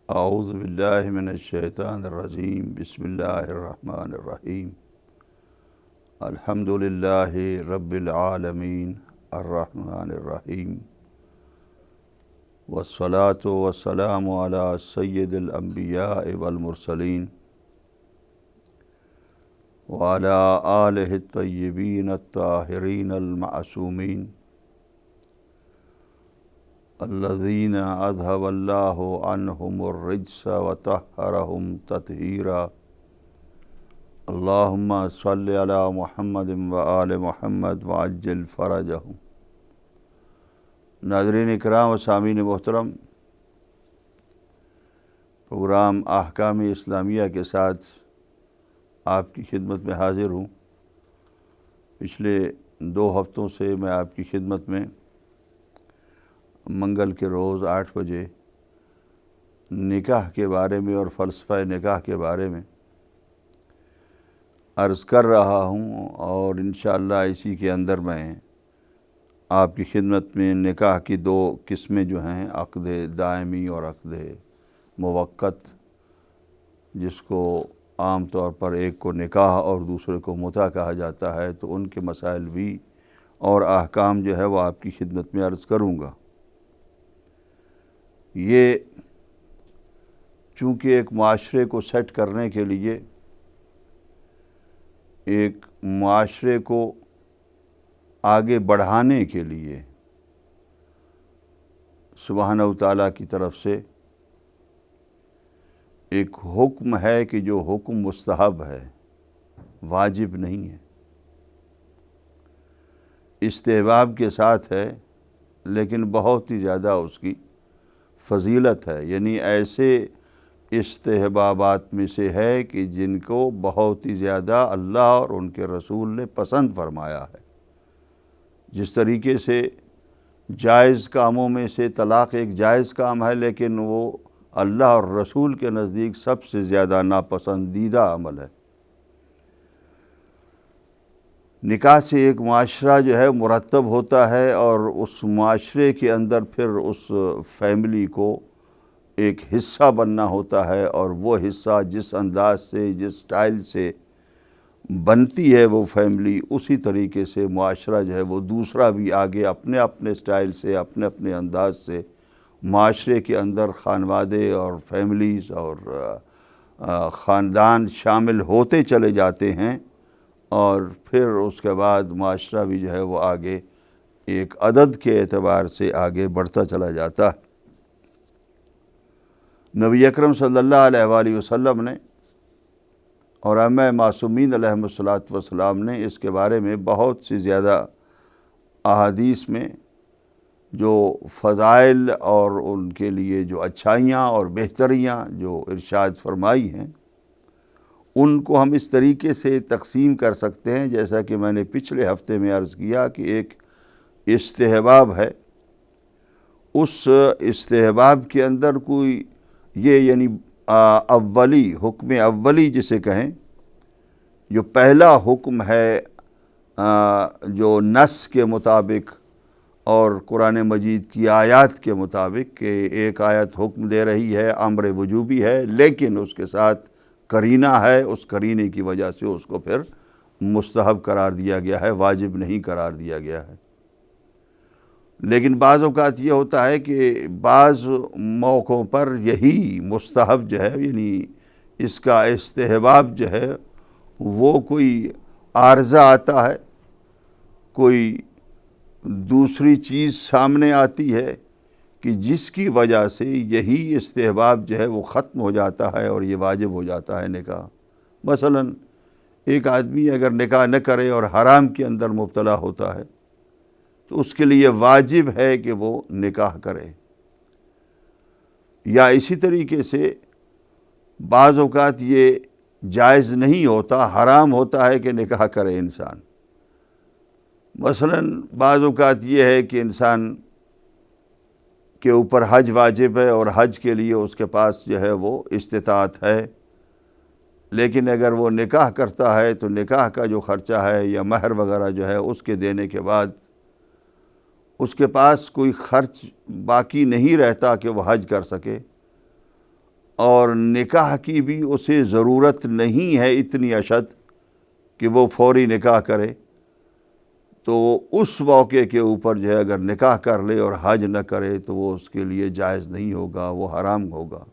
اعوذ باللہ من الشیطان الرجیم بسم اللہ الرحمن الرحیم الحمد للہ رب العالمین الرحمن الرحیم والصلاة والسلام علی سید الانبیاء والمرسلین وعلی آلہ الطیبین الطاہرین المعصومین الذین اذھب اللہ عنہم الرجس وطہرہم تطہیرا اللہم صلی علی محمد وآل محمد وعجل فرجہم۔ ناظرین اکرام و سامعین محترم، پروگرام احکام اسلامیہ کے ساتھ آپ کی خدمت میں حاضر ہوں۔ پچھلے 2 ہفتوں سے میں آپ کی خدمت میں منگل کے روز 8 بجے نکاح کے بارے میں اور فلسفہ نکاح کے بارے میں عرض کر رہا ہوں، اور انشاءاللہ اسی کے اندر میں آپ کی خدمت میں نکاح کی 2 قسمیں جو ہیں، عقد دائمی اور عقد موقت، جس کو عام طور پر ایک کو نکاح اور دوسرے کو متع کہا جاتا ہے، تو ان کے مسائل بھی اور احکام جو ہے وہ آپ کی خدمت میں عرض کروں گا۔ یہ چونکہ ایک معاشرے کو سیٹ کرنے کے لیے، ایک معاشرے کو آگے بڑھانے کے لیے سبحانہ وتعالیٰ کی طرف سے ایک حکم ہے کہ جو حکم مستحب ہے، واجب نہیں ہے، استحباب کے ساتھ ہے، لیکن بہت ہی زیادہ اس کی فضیلت ہے۔ یعنی ایسے استحبابات میں سے ہے کہ جن کو بہت ہی زیادہ اللہ اور ان کے رسول نے پسند فرمایا ہے۔ جس طریقے سے جائز کاموں میں سے طلاق ایک جائز کام ہے، لیکن وہ اللہ اور رسول کے نزدیک سب سے زیادہ ناپسندیدہ عمل ہے۔ نکاح سے ایک معاشرہ جو ہے مرتب ہوتا ہے، اور اس معاشرے کے اندر پھر اس فیملی کو ایک حصہ بننا ہوتا ہے، اور وہ حصہ جس انداز سے، جس سٹائل سے بنتی ہے وہ فیملی، اسی طریقے سے معاشرہ جو ہے وہ دوسرا بھی آگے اپنے اپنے سٹائل سے، اپنے اپنے انداز سے معاشرے کے اندر خانوادے اور فیملیز اور خاندان شامل ہوتے چلے جاتے ہیں، اور پھر اس کے بعد معاشرہ بھی جو ہے وہ آگے ایک عدد کے اعتبار سے آگے بڑھتا چلا جاتا ہے۔ نبی اکرم صلی اللہ علیہ وآلہ وسلم نے اور ائمہ معصومین علیہم الصلاۃ والسلام نے اس کے بارے میں بہت سی زیادہ احادیث میں جو فضائل اور ان کے لیے جو اچھائیاں اور بہتریاں جو ارشاد فرمائی ہیں، ان کو ہم اس طریقے سے تقسیم کر سکتے ہیں، جیسا کہ میں نے پچھلے ہفتے میں عرض کیا کہ ایک استحباب ہے۔ اس استحباب کے اندر کوئی یہ یعنی اولی حکم اولی جسے کہیں، جو پہلا حکم ہے جو نص کے مطابق اور قرآن مجید کی آیات کے مطابق، کہ ایک آیت حکم دے رہی ہے، امر وجوبی ہے، لیکن اس کے ساتھ قرینہ ہے، اس قرینے کی وجہ سے اس کو پھر مستحب قرار دیا گیا ہے، واجب نہیں قرار دیا گیا ہے۔ لیکن بعض اوقات یہ ہوتا ہے کہ بعض موقعوں پر یہی مستحب جو ہے، یعنی اس کا استحباب جو ہے، وہ کوئی عارضہ آتا ہے، کوئی دوسری چیز سامنے آتی ہے کہ جس کی وجہ سے یہی استحباب جو ہے وہ ختم ہو جاتا ہے اور یہ واجب ہو جاتا ہے نکاح۔ مثلا ایک آدمی اگر نکاح نہ کرے اور حرام کے اندر مبتلا ہوتا ہے، تو اس کے لیے واجب ہے کہ وہ نکاح کرے۔ یا اسی طریقے سے بعض اوقات یہ جائز نہیں ہوتا، حرام ہوتا ہے کہ نکاح کرے انسان۔ مثلا بعض اوقات یہ ہے کہ انسان کے اوپر حج واجب ہے، اور حج کے لیے اس کے پاس جو ہے وہ استطاعت ہے، لیکن اگر وہ نکاح کرتا ہے تو نکاح کا جو خرچہ ہے یا مہر وغیرہ جو ہے اس کے دینے کے بعد اس کے پاس کوئی خرچ باقی نہیں رہتا کہ وہ حج کر سکے، اور نکاح کی بھی اسے ضرورت نہیں ہے اتنی اشد کہ وہ فوری نکاح کرے، تو اس موقع کے اوپر جو ہے اگر نکاح کر لے اور حج نہ کرے تو وہ اس کے لیے جائز نہیں ہوگا، وہ حرام ہوگا۔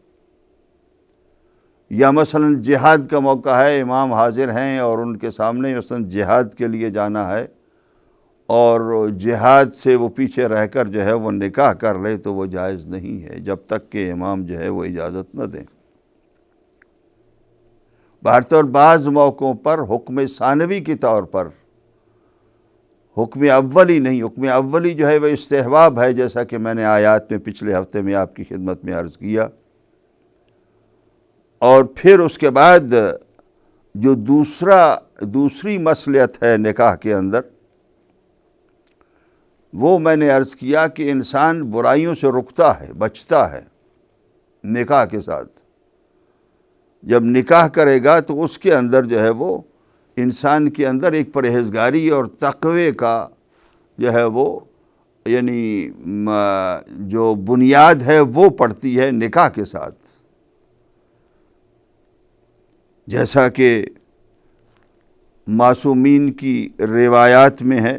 یا مثلا جہاد کا موقع ہے، امام حاضر ہیں اور ان کے سامنے مثلا جہاد کے لیے جانا ہے، اور جہاد سے وہ پیچھے رہ کر جو ہے وہ نکاح کر لے تو وہ جائز نہیں ہے جب تک کہ امام جو ہے وہ اجازت نہ دیں۔ بہرطور بعض موقعوں پر حکم ثانوی کے طور پر، حکم اولی نہیں، حکم اولی جو ہے وہ استحباب ہے، جیسا کہ میں نے آیات میں پچھلے ہفتے میں آپ کی خدمت میں عرض کیا۔ اور پھر اس کے بعد جو دوسری مصلحت ہے نکاح کے اندر، وہ میں نے عرض کیا کہ انسان برائیوں سے رکتا ہے، بچتا ہے نکاح کے ساتھ۔ جب نکاح کرے گا تو اس کے اندر جو ہے وہ انسان کے اندر ایک پرہیزگاری اور تقوی کا جو ہے وہ یعنی جو بنیاد ہے وہ پڑتی ہے نکاح کے ساتھ۔ جیسا کہ معصومین کی روایات میں ہے،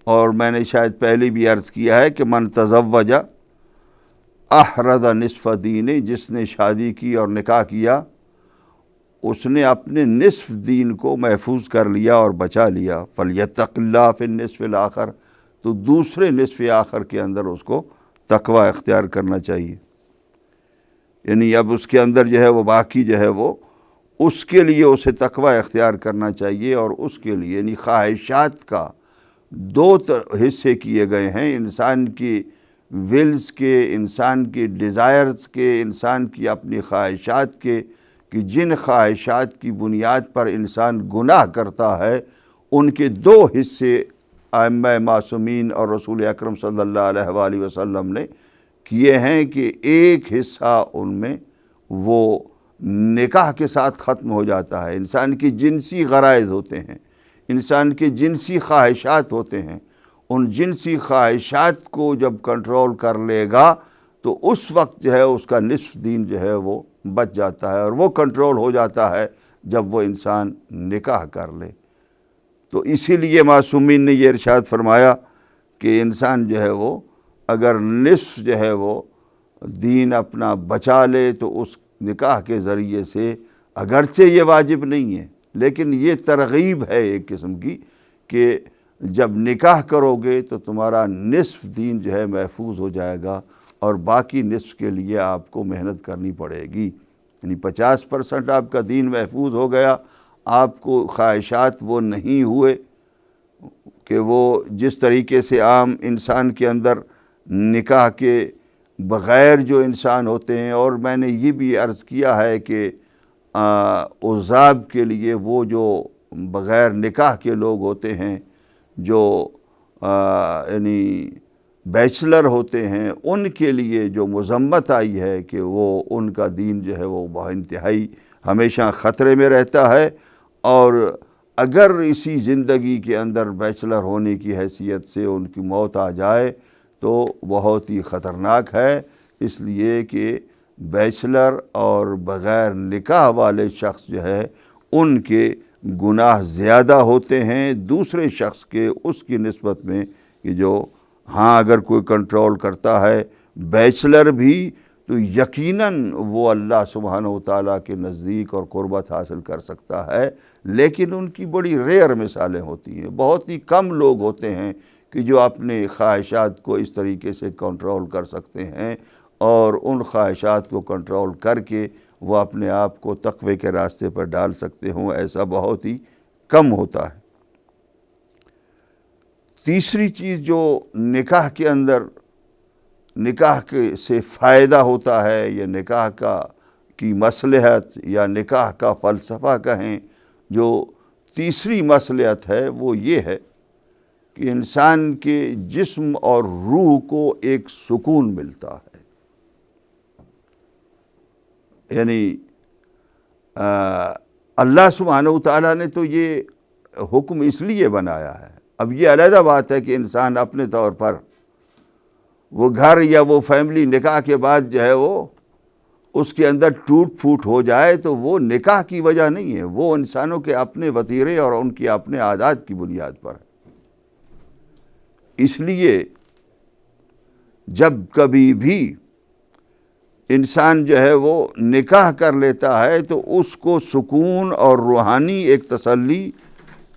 اور میں نے شاید پہلے بھی عرض کیا ہے کہ من تزوج احرز نصف دین، جس نے شادی کی اور نکاح کیا اس نے اپنے نصف دین کو محفوظ کر لیا اور بچا لیا۔ فلیتق اللہ فی النصف الآخر، تو دوسرے نصف آخر کے اندر اس کو تقوی اختیار کرنا چاہیے۔ یعنی اب اس کے اندر جو ہے وہ باقی جو ہے وہ اس کے لیے اسے تقوی اختیار کرنا چاہیے، اور اس کے لیے یعنی خواہشات کا دو حصے کیے گئے ہیں، انسان کی ولز کے، انسان کی ڈیزائرز کے، انسان کی اپنی خواہشات کے، کہ جن خواہشات کی بنیاد پر انسان گناہ کرتا ہے، ان کے دو حصے ائمہ معصومین اور رسول اکرم صلی اللہ علیہ وآلہ وسلم نے کیے ہیں کہ ایک حصہ ان میں وہ نکاح کے ساتھ ختم ہو جاتا ہے۔ انسان کی جنسی غرائز ہوتے ہیں، انسان کے جنسی خواہشات ہوتے ہیں، ان جنسی خواہشات کو جب کنٹرول کر لے گا تو اس وقت جو ہے اس کا نصف دین جو ہے وہ بچ جاتا ہے، اور وہ کنٹرول ہو جاتا ہے جب وہ انسان نکاح کر لے۔ تو اسی لیے معصومین نے یہ ارشاد فرمایا کہ انسان جو ہے وہ اگر نصف جو ہے وہ دین اپنا بچا لے تو اس نکاح کے ذریعے سے، اگرچہ یہ واجب نہیں ہے لیکن یہ ترغیب ہے ایک قسم کی، کہ جب نکاح کرو گے تو تمہارا نصف دین جو ہے محفوظ ہو جائے گا، اور باقی نصف کے لیے آپ کو محنت کرنی پڑے گی۔ یعنی 50% آپ کا دین محفوظ ہو گیا، آپ کو خواہشات وہ نہیں ہوئے کہ وہ جس طریقے سے عام انسان کے اندر نکاح کے بغیر جو انسان ہوتے ہیں، اور میں نے یہ بھی عرض کیا ہے کہ عزاب کے لیے وہ جو بغیر نکاح کے لوگ ہوتے ہیں، جو یعنی بیچلر ہوتے ہیں، ان کے لیے جو مذمت آئی ہے کہ وہ ان کا دین جو ہے وہ بہت انتہائی ہمیشہ خطرے میں رہتا ہے، اور اگر اسی زندگی کے اندر بیچلر ہونے کی حیثیت سے ان کی موت آ جائے تو بہت ہی خطرناک ہے، اس لیے کہ بیچلر اور بغیر نکاح والے شخص جو ہے ان کے گناہ زیادہ ہوتے ہیں دوسرے شخص کے اس کی نسبت میں، کہ جو ہاں اگر کوئی کنٹرول کرتا ہے بیچلر بھی تو یقیناً وہ اللہ سبحانہ و تعالیٰ کے نزدیک اور قربت حاصل کر سکتا ہے، لیکن ان کی بڑی ریئر مثالیں ہوتی ہیں۔ بہت ہی کم لوگ ہوتے ہیں کہ جو اپنے خواہشات کو اس طریقے سے کنٹرول کر سکتے ہیں، اور ان خواہشات کو کنٹرول کر کے وہ اپنے آپ کو تقوی کے راستے پر ڈال سکتے ہوں، ایسا بہت ہی کم ہوتا ہے۔ تیسری چیز جو نکاح کے اندر، نکاح سے فائدہ ہوتا ہے، یا نکاح کی مصلحت یا نکاح کا فلسفہ کہیں، جو تیسری مصلحت ہے وہ یہ ہے کہ انسان کے جسم اور روح کو ایک سکون ملتا ہے۔ یعنی اللہ سبحانہ و تعالیٰ نے تو یہ حکم اس لیے بنایا ہے، اب یہ علیحدہ بات ہے کہ انسان اپنے طور پر وہ گھر یا وہ فیملی نکاح کے بعد جو ہے وہ اس کے اندر ٹوٹ پھوٹ ہو جائے تو وہ نکاح کی وجہ نہیں ہے، وہ انسانوں کے اپنے وتیرے اور ان کی اپنے عادات کی بنیاد پر ہے۔ اس لیے جب کبھی بھی انسان جو ہے وہ نکاح کر لیتا ہے تو اس کو سکون اور روحانی ایک تسلی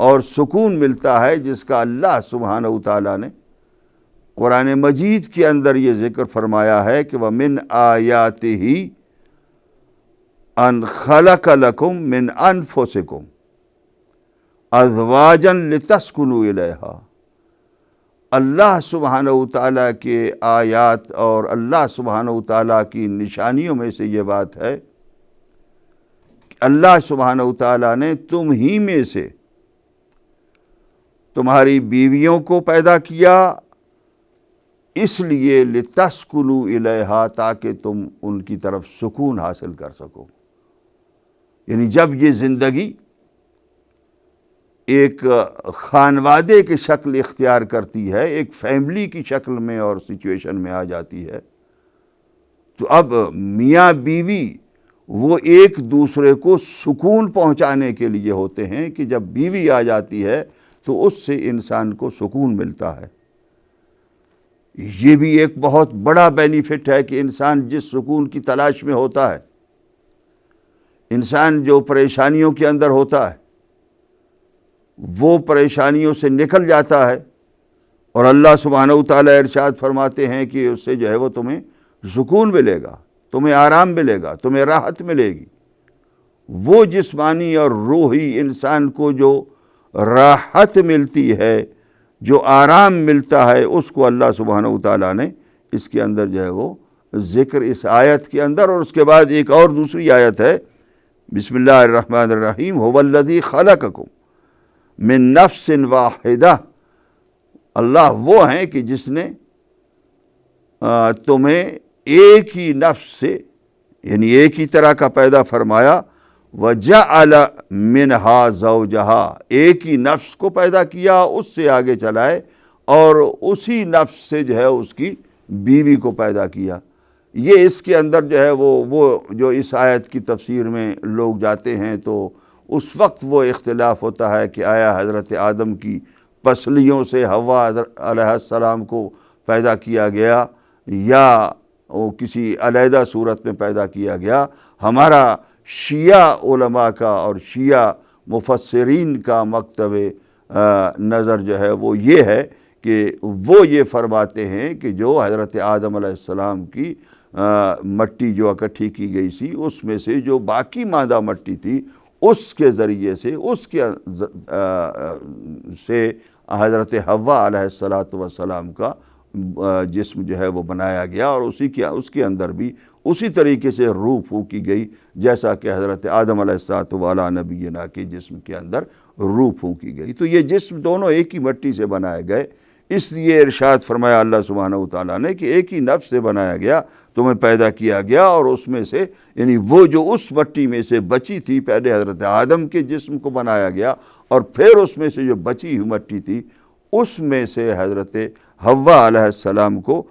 اور سکون ملتا ہے، جس کا اللہ سبحانہ وتعالیٰ نے قرآن مجید کے اندر یہ ذکر فرمایا ہے کہ وَمِنْ آیَاتِهِ أَنْ خَلَقَ لَكُم مِّنْ أَنفُسِكُمْ أَزْوَاجًا لِتَسْكُنُوا إِلَيْهَا۔ اللہ سبحانہ وتعالیٰ کے آیات اور اللہ سبحانہ وتعالیٰ کی نشانیوں میں سے یہ بات ہے کہ اللہ سبحانہ وتعالیٰ نے تم ہی میں سے تمہاری بیویوں کو پیدا کیا، اس لیے لِتَسْكُنُوا إِلَيْهَا، تاکہ تم ان کی طرف سکون حاصل کر سکو۔ یعنی جب یہ زندگی ایک خانوادے کی شکل اختیار کرتی ہے، ایک فیملی کی شکل میں اور سچویشن میں آ جاتی ہے، تو اب میاں بیوی وہ ایک دوسرے کو سکون پہنچانے کے لیے ہوتے ہیں کہ جب بیوی آ جاتی ہے تو اس سے انسان کو سکون ملتا ہے۔ یہ بھی ایک بہت بڑا بینیفٹ ہے کہ انسان جس سکون کی تلاش میں ہوتا ہے، انسان جو پریشانیوں کے اندر ہوتا ہے، وہ پریشانیوں سے نکل جاتا ہے، اور اللہ سبحانہ وتعالیٰ ارشاد فرماتے ہیں کہ اس سے جو ہے وہ تمہیں سکون ملے گا، تمہیں آرام ملے گا، تمہیں راحت ملے گی۔ وہ جسمانی اور روحی انسان کو جو راحت ملتی ہے، جو آرام ملتا ہے، اس کو اللہ سبحانہ وتعالیٰ نے اس کے اندر جو ہے وہ ذکر اس آیت کے اندر، اور اس کے بعد ایک اور دوسری آیت ہے، بسم اللہ الرحمن الرحیم، هو الذی خلقکم من نفس واحدہ۔ اللہ وہ ہیں کہ جس نے تمہیں ایک ہی نفس سے، یعنی ایک ہی طرح کا پیدا فرمایا، وَجَعَلَ مِنْهَا زَوْجَهَا، ایک ہی نفس کو پیدا کیا، اس سے آگے چلائے، اور اسی نفس سے جو ہے اس کی بیوی کو پیدا کیا۔ یہ اس کے اندر جو ہے وہ جو اس آیت کی تفسیر میں لوگ جاتے ہیں تو اس وقت وہ اختلاف ہوتا ہے کہ آیا حضرت آدم کی پسلیوں سے حوا علیہ السلام کو پیدا کیا گیا یا وہ کسی علیحدہ صورت میں پیدا کیا گیا۔ ہمارا شیعہ علماء کا اور شیعہ مفسرین کا مکتب نظر جو ہے وہ یہ ہے کہ وہ یہ فرماتے ہیں کہ جو حضرت آدم علیہ السلام کی مٹی جو اکٹھی کی گئی تھی، اس میں سے جو باقی مادہ مٹی تھی، اس کے ذریعے سے حضرت حوا علیہ السلام کا جسم جو ہے وہ بنایا گیا، اور اس کے اندر بھی اسی طریقے سے روح پھونکی گئی جیسا کہ حضرت آدم علیہ السلام والا نبینا کے جسم کے اندر روح پھونکی گئی۔ تو یہ جسم دونوں ایک ہی مٹی سے بنائے گئے، اس لیے ارشاد فرمایا اللہ سبحانہ وتعالیٰ نے کہ ایک ہی نفس سے بنایا گیا، تمہیں پیدا کیا گیا، اور اس میں سے یعنی وہ جو اس مٹی میں سے بچی تھی، پہلے حضرت آدم کے جسم کو بنایا گیا، اور پھر اس میں سے جو بچی ہوئی مٹی تھی، اس میں سے حضرت حوا علیہ السلام کو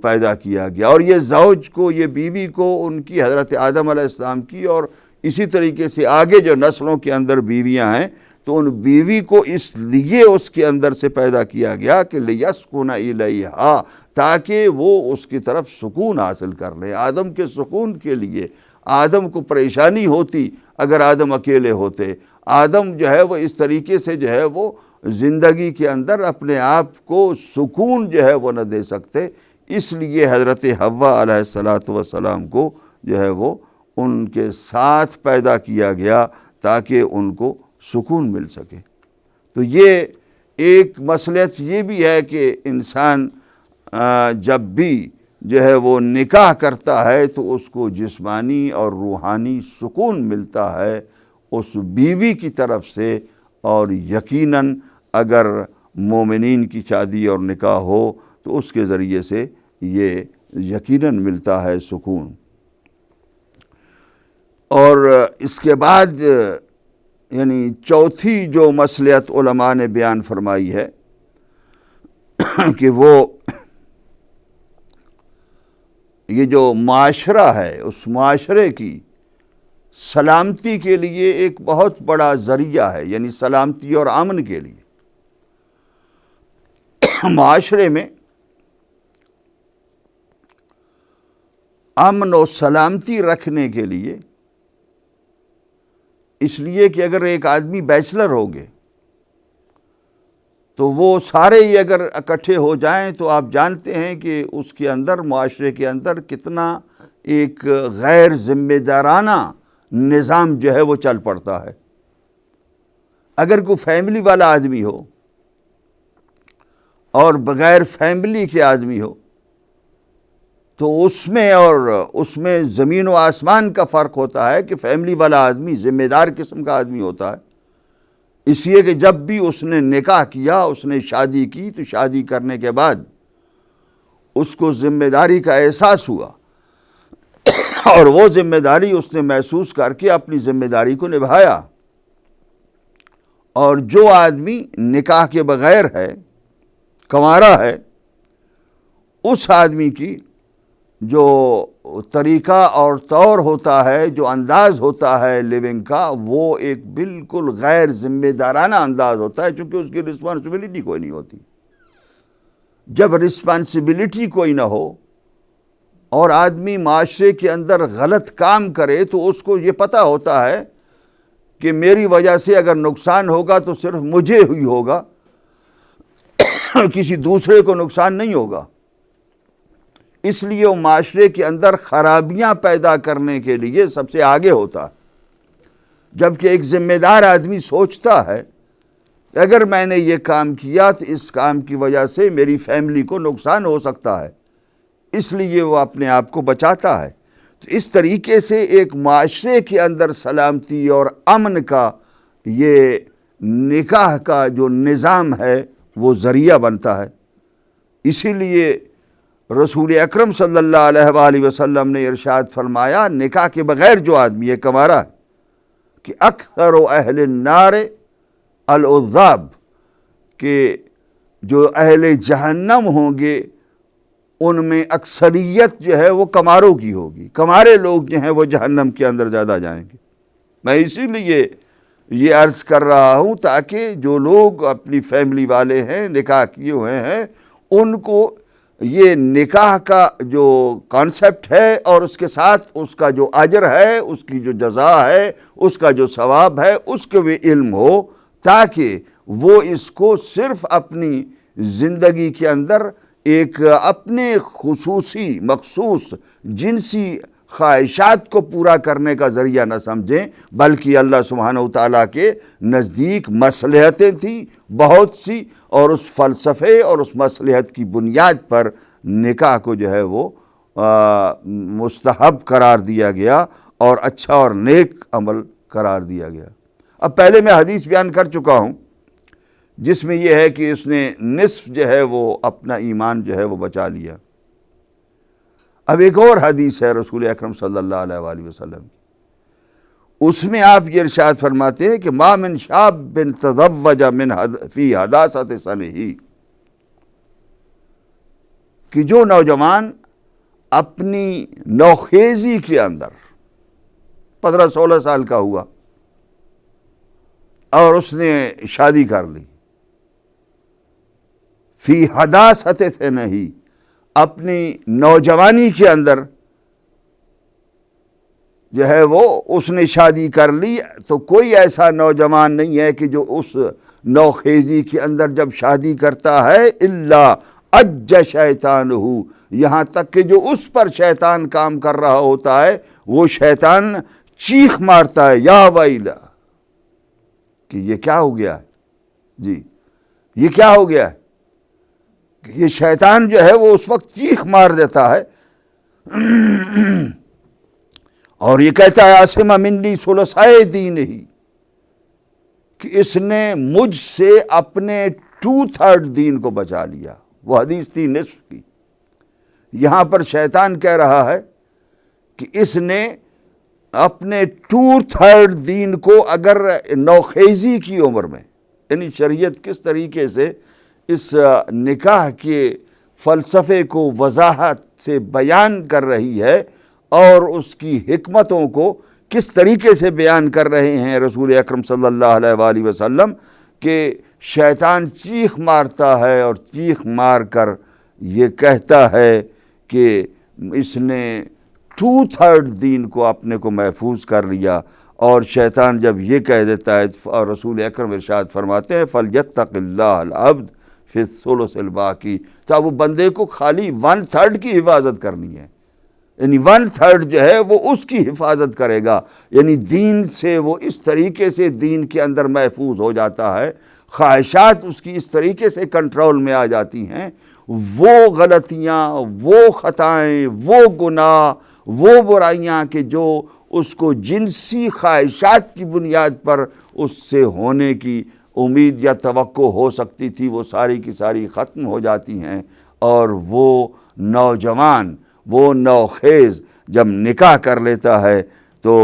پیدا کیا گیا۔ اور یہ زوج کو، یہ بیوی کو، ان کی حضرت آدم علیہ السلام کی، اور اسی طریقے سے آگے جو نسلوں کے اندر بیویاں ہیں، تو ان بیوی کو اس لیے اس کے اندر سے پیدا کیا گیا کہ لِيَسْكُنَ إِلَيْهَا، تاکہ وہ اس کی طرف سکون حاصل کر لے۔ آدم کے سکون کے لیے، آدم کو پریشانی ہوتی اگر آدم اکیلے ہوتے، آدم جو ہے وہ اس طریقے سے جو ہے وہ زندگی کے اندر اپنے آپ کو سکون جو ہے وہ نہ دے سکتے، اس لیے حضرت حوا علیہ السلام کو جو ہے وہ ان کے ساتھ پیدا کیا گیا تاکہ ان کو سکون مل سکے۔ تو یہ ایک مصلحت یہ بھی ہے کہ انسان جب بھی جو ہے وہ نکاح کرتا ہے تو اس کو جسمانی اور روحانی سکون ملتا ہے اس بیوی کی طرف سے، اور یقیناً اگر مومنین کی شادی اور نکاح ہو تو اس کے ذریعے سے یہ یقیناً ملتا ہے سکون۔ اور اس کے بعد یعنی چوتھی جو مصلحت علماء نے بیان فرمائی ہے کہ وہ یہ جو معاشرہ ہے اس معاشرے کی سلامتی کے لیے ایک بہت بڑا ذریعہ ہے، یعنی سلامتی اور امن کے لیے۔ معاشرے میں امن و سلامتی رکھنے کے لیے، اس لیے کہ اگر ایک آدمی بیچلر ہو گئے تو وہ سارے ہی اگر اکٹھے ہو جائیں تو آپ جانتے ہیں کہ اس کے اندر، معاشرے کے اندر کتنا ایک غیر ذمہ دارانہ نظام جو ہے وہ چل پڑتا ہے۔ اگر کوئی فیملی والا آدمی ہو اور بغیر فیملی کے آدمی ہو تو اس میں اور اس میں زمین و آسمان کا فرق ہوتا ہے کہ فیملی والا آدمی ذمہ دار قسم کا آدمی ہوتا ہے، اس لیے کہ جب بھی اس نے نکاح کیا، اس نے شادی کی، تو شادی کرنے کے بعد اس کو ذمہ داری کا احساس ہوا اور وہ ذمہ داری اس نے محسوس کر کے اپنی ذمہ داری کو نبھایا۔ اور جو آدمی نکاح کے بغیر ہے، کنوارا ہے، اس آدمی کی جو طریقہ اور طور ہوتا ہے، جو انداز ہوتا ہے لیونگ کا، وہ ایک بالکل غیر ذمہ دارانہ انداز ہوتا ہے، چونکہ اس کی رسپانسبلٹی کوئی نہیں ہوتی۔ جب رسپانسبلٹی کوئی نہ ہو اور آدمی معاشرے کے اندر غلط کام کرے تو اس کو یہ پتہ ہوتا ہے کہ میری وجہ سے اگر نقصان ہوگا تو صرف مجھے ہی ہوگا، کسی دوسرے کو نقصان نہیں ہوگا۔ اس لیے وہ معاشرے کے اندر خرابیاں پیدا کرنے کے لیے سب سے آگے ہوتا ہے، جبکہ ایک ذمہ دار آدمی سوچتا ہے کہ اگر میں نے یہ کام کیا تو اس کام کی وجہ سے میری فیملی کو نقصان ہو سکتا ہے، اس لیے وہ اپنے آپ کو بچاتا ہے۔ تو اس طریقے سے ایک معاشرے کے اندر سلامتی اور امن کا یہ نکاح کا جو نظام ہے وہ ذریعہ بنتا ہے۔ اسی لیے رسول اکرم صلی اللہ علیہ وآلہ وسلم نے ارشاد فرمایا، نکاح کے بغیر جو آدمی ہے کنوارا ہے، کہ اکثر اہل النار العذاب، کہ جو اہل جہنم ہوں گے ان میں اکثریت جو ہے وہ کنواروں کی ہوگی، کنوارے لوگ جو ہیں وہ جہنم کے اندر زیادہ جائیں گے۔ میں اسی لیے یہ عرض کر رہا ہوں تاکہ جو لوگ اپنی فیملی والے ہیں، نکاح کیے ہوئے ہیں، ان کو یہ نکاح کا جو کانسیپٹ ہے اور اس کے ساتھ اس کا جو اجر ہے، اس کی جو جزا ہے، اس کا جو ثواب ہے، اس کے بھی علم ہو، تاکہ وہ اس کو صرف اپنی زندگی کے اندر ایک اپنے خصوصی مخصوص جنسی خواہشات کو پورا کرنے کا ذریعہ نہ سمجھیں، بلکہ اللہ سبحانہ وتعالیٰ کے نزدیک مصلحتیں تھیں بہت سی، اور اس فلسفے اور اس مصلحت کی بنیاد پر نکاح کو جو ہے وہ مستحب قرار دیا گیا اور اچھا اور نیک عمل قرار دیا گیا۔ اب پہلے میں حدیث بیان کر چکا ہوں جس میں یہ ہے کہ اس نے نصف جو ہے وہ اپنا ایمان جو ہے وہ بچا لیا۔ اب ایک اور حدیث ہے رسول اکرم صلی اللہ علیہ وآلہ وسلم، اس میں آپ یہ ارشاد فرماتے ہیں کہ ما من شاب تزوج من فی حداثت سنہ، کہ جو نوجوان اپنی نوخیزی کے اندر 15-16 سال کا ہوا اور اس نے شادی کر لی، فی حداثت سنہ، اپنی نوجوانی کے اندر جو ہے وہ اس نے شادی کر لی، تو کوئی ایسا نوجوان نہیں ہے کہ جو اس نوخیزی کے اندر جب شادی کرتا ہے الا اج شیطانہ، یہاں تک کہ جو اس پر شیطان کام کر رہا ہوتا ہے وہ شیطان چیخ مارتا ہے، یا ویلا، کہ یہ کیا ہو گیا ہے، جی یہ کیا ہو گیا ہے، کہ یہ شیطان جو ہے وہ اس وقت چیخ مار دیتا ہے اور یہ کہتا ہے عاصم منی ثلثاء دینہ، کہ اس نے مجھ سے اپنے 2/3 دین کو بچا لیا۔ وہ حدیث تھی نصف کی، یہاں پر شیطان کہہ رہا ہے کہ اس نے اپنے 2/3 دین کو، اگر نوخیزی کی عمر میں، یعنی شریعت کس طریقے سے اس نکاح کے فلسفے کو وضاحت سے بیان کر رہی ہے اور اس کی حکمتوں کو کس طریقے سے بیان کر رہے ہیں رسول اکرم صلی اللہ علیہ وآلہ وسلم کہ شیطان چیخ مارتا ہے اور چیخ مار کر یہ کہتا ہے کہ اس نے 2/3 دین کو اپنے کو محفوظ کر لیا، اور شیطان جب یہ کہہ دیتا ہے اور رسول اکرم ارشاد فرماتے ہیں فَلْيَتَّقِ اللَّهَ الْعَبْدُ فِي الثُّلُثِ الْبَاقِي، تو وہ بندے کو خالی 1/3 کی حفاظت کرنی ہے، یعنی 1/3 جو ہے وہ اس کی حفاظت کرے گا، یعنی دین سے وہ اس طریقے سے دین کے اندر محفوظ ہو جاتا ہے، خواہشات اس کی اس طریقے سے کنٹرول میں آ جاتی ہیں، وہ غلطیاں، وہ خطائیں، وہ گناہ، وہ برائیاں کہ جو اس کو جنسی خواہشات کی بنیاد پر اس سے ہونے کی امید یا توقع ہو سکتی تھی، وہ ساری کی ساری ختم ہو جاتی ہیں، اور وہ نوجوان، وہ نوخیز جب نکاح کر لیتا ہے تو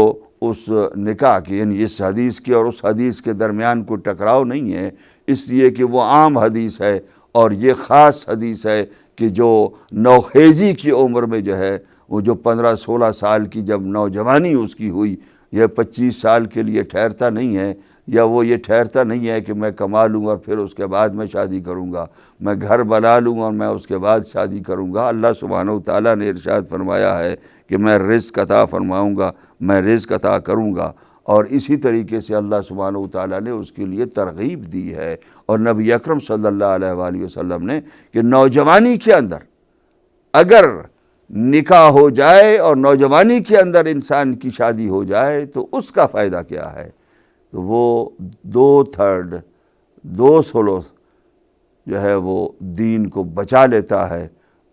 اس نکاح کی، یعنی اس حدیث کی اور اس حدیث کے درمیان کوئی ٹکراؤ نہیں ہے، اس لیے کہ وہ عام حدیث ہے، اور یہ خاص حدیث ہے کہ جو نوخیزی کی عمر میں جو ہے، وہ جو 15-16 سال کی جب نوجوانی اس کی ہوئی، یہ 25 سال کے لیے ٹھہرتا نہیں ہے، یا وہ یہ ٹھہرتا نہیں ہے کہ میں کما لوں اور پھر اس کے بعد میں شادی کروں گا، میں گھر بنا لوں اور میں اس کے بعد شادی کروں گا۔ اللہ سبحانہ وتعالیٰ نے ارشاد فرمایا ہے کہ میں رزق عطا فرماؤں گا، میں رزق عطا کروں گا، اور اسی طریقے سے اللہ سبحانہ وتعالیٰ نے اس کے لیے ترغیب دی ہے، اور نبی اکرم صلی اللہ علیہ وآلہ وسلم نے کہ نوجوانی کے اندر اگر نکاح ہو جائے اور نوجوانی کے اندر انسان کی شادی ہو جائے تو اس کا فائدہ کیا ہے، تو وہ 2/3 جو ہے وہ دین کو بچا لیتا ہے،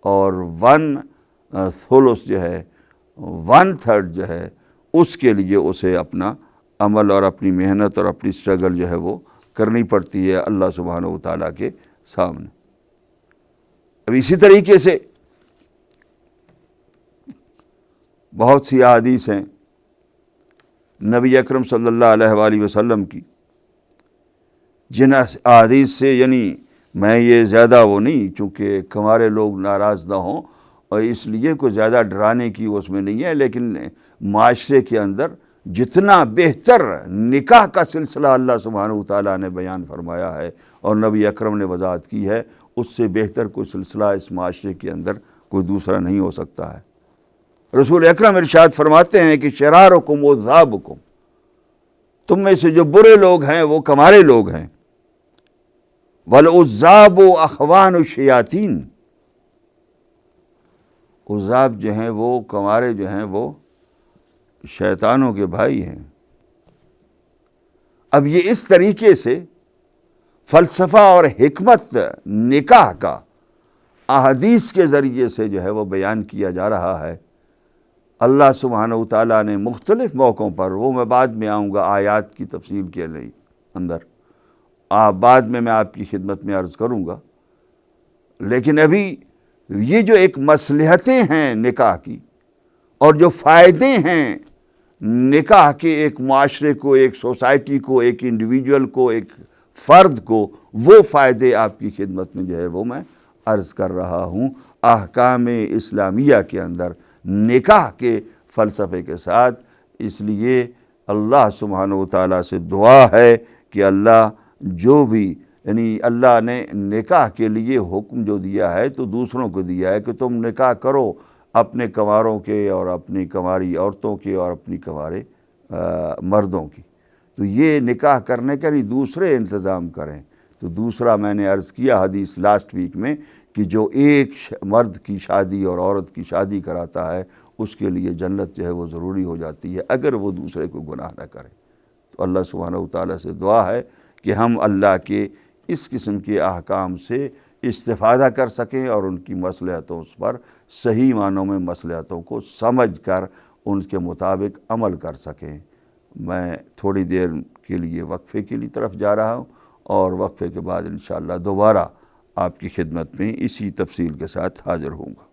اور 1/3 جو ہے 1/3 جو ہے اس کے لیے اسے اپنا عمل اور اپنی محنت اور اپنی سٹرگل جو ہے وہ کرنی پڑتی ہے اللہ سبحانہ وتعالیٰ کے سامنے۔ اب اسی طریقے سے بہت سی احادیث ہیں نبی اکرم صلی اللہ علیہ وآلہ وسلم کی، جن احادیث سے، یعنی میں یہ زیادہ وہ نہیں، چونکہ ہمارے لوگ ناراض نہ ہوں، اور اس لیے کوئی زیادہ ڈرانے کی اس میں نہیں ہے، لیکن معاشرے کے اندر جتنا بہتر نکاح کا سلسلہ اللہ سبحانہ وتعالیٰ نے بیان فرمایا ہے اور نبی اکرم نے وضاحت کی ہے، اس سے بہتر کوئی سلسلہ اس معاشرے کے اندر کوئی دوسرا نہیں ہو سکتا ہے۔ رسول اکرم ارشاد فرماتے ہیں کہ شرارکم وذابکم، تم میں سے جو برے لوگ ہیں وہ کمارے لوگ ہیں، والعذاب اخوان الشیاطین، عذاب جو ہیں وہ کمارے جو ہیں وہ شیطانوں کے بھائی ہیں۔ اب یہ اس طریقے سے فلسفہ اور حکمت نکاح کا احادیث کے ذریعے سے جو ہے وہ بیان کیا جا رہا ہے۔ اللہ سبحانہ وتعالیٰ نے مختلف موقعوں پر، وہ میں بعد میں آؤں گا آیات کی تفصیل کے لیے اندر، بعد میں آپ کی خدمت میں عرض کروں گا، لیکن ابھی یہ جو ایک مصلحتیں ہیں نکاح کی اور جو فائدے ہیں نکاح کے، ایک معاشرے کو، ایک سوسائٹی کو، ایک انڈیویجول کو، ایک فرد کو، وہ فائدے آپ کی خدمت میں جو ہے وہ میں عرض کر رہا ہوں احکام اسلامیہ کے اندر نکاح کے فلسفے کے ساتھ۔ اس لیے اللہ سبحانہ وتعالیٰ سے دعا ہے کہ اللہ جو بھی، یعنی اللہ نے نکاح کے لیے حکم جو دیا ہے تو دوسروں کو دیا ہے کہ تم نکاح کرو اپنے کنواروں کے اور اپنی کنواری عورتوں کے اور اپنی کنوارے مردوں کی، تو یہ نکاح کرنے کا نہیں دوسرے انتظام کریں۔ تو دوسرا میں نے عرض کیا حدیث لاسٹ ویک میں کہ جو ایک مرد کی شادی اور عورت کی شادی کراتا ہے اس کے لیے جنت جو ہے وہ ضروری ہو جاتی ہے اگر وہ دوسرے کو گناہ نہ کرے۔ تو اللہ سبحانہ وتعالیٰ سے دعا ہے کہ ہم اللہ کے اس قسم کے احکام سے استفادہ کر سکیں اور ان کی مصلحتوں پر صحیح معنوں میں مصلحتوں کو سمجھ کر ان کے مطابق عمل کر سکیں۔ میں تھوڑی دیر کے لیے وقفے کی طرف جا رہا ہوں، اور وقفے کے بعد انشاءاللہ دوبارہ آپ کی خدمت میں اسی تفصیل کے ساتھ حاضر ہوں گا۔